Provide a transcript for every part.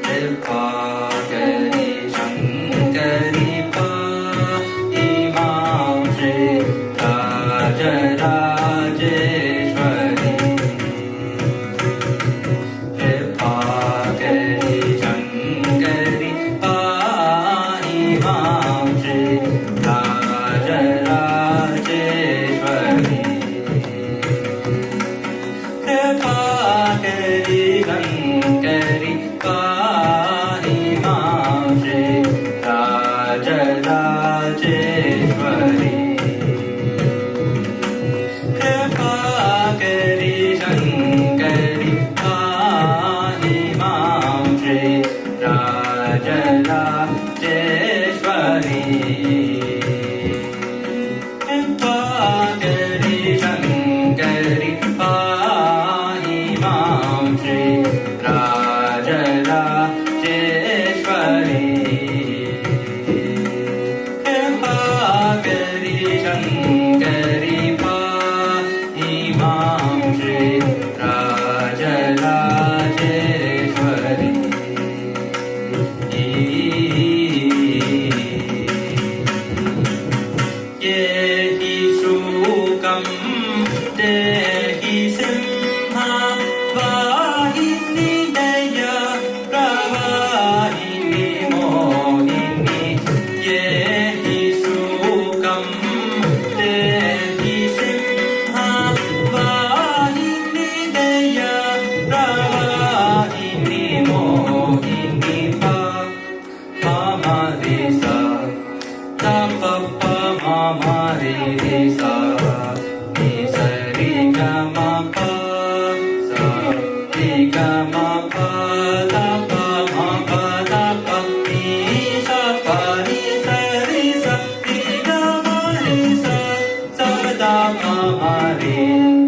कृपाकरि शङ्करि पाहि मां श्री राजराजेश्वरी कृपाकरि शङ्करि पाहि मां श्री राजराजेश्वरी कृपाकरि शङ्करि पाहि मां श्री राजराजेश्वरी कृपाकरि शङ्करि पाहि मां श्री राजराजेश्वरी कृपाकरि शङ्करि पाहि मां श्री राजराजेश्वरी कृपाकरि शङ्करि पाहि मां श्री राजराजेश्वरी येहि शोकं देहि सिंहा वाहिनी दया प्रवाहिनी मोहिनी येहि शोकं देहि सिंहा वाहिनी दया प्रवाहिनी मोहिनी मम रे सा प मम रे सा नि सा रे ग म प सा रे ग म प द प म प द प नि सा प नि सा रे सा रे ग म रे सा सा द प म रे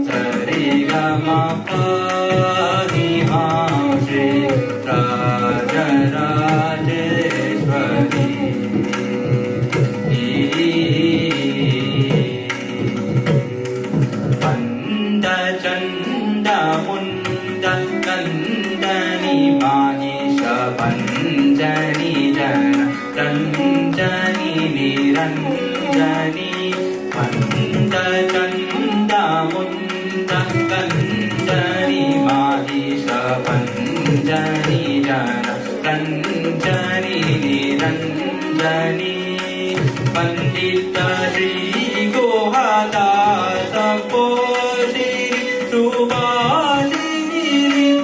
सा रे ग म प नि मां श्री राजराजेश्वरी चण्ड मुण्ड कन्दनि माहिष पञ्जनि जन रञ्जनि निरञ्जनि मन्द चण्ड मुण्ड कन्दनि माहिष पञ्जनि जन रञ्जनि निरञ्जनि पण्डित श्री गोहदास सुभाषिनी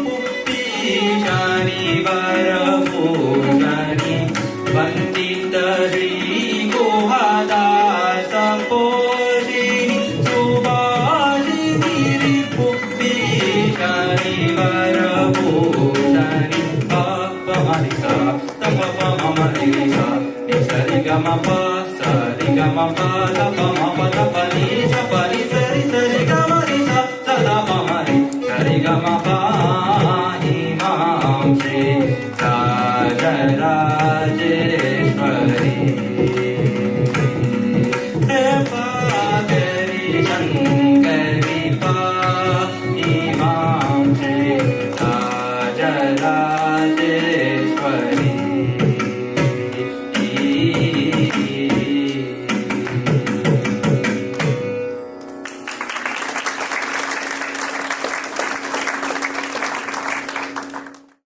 पुष्टिशानि वरभूषणि पण्डित श्री गोहदास पोषिणि सुभाषिनी पुष्टिशानि वरभूषणि पप मरि सा तप मम रि सा नि सा रि ग म प सा रि ग म प द प म प द प नि सा प नि सा रि ग म रि सा सा द प म रि सा रि ग म पाहि मां श्री राजराजेश्वरी कृपाकरि शङ्करि पाहि मां श्री राजराजेश्वरी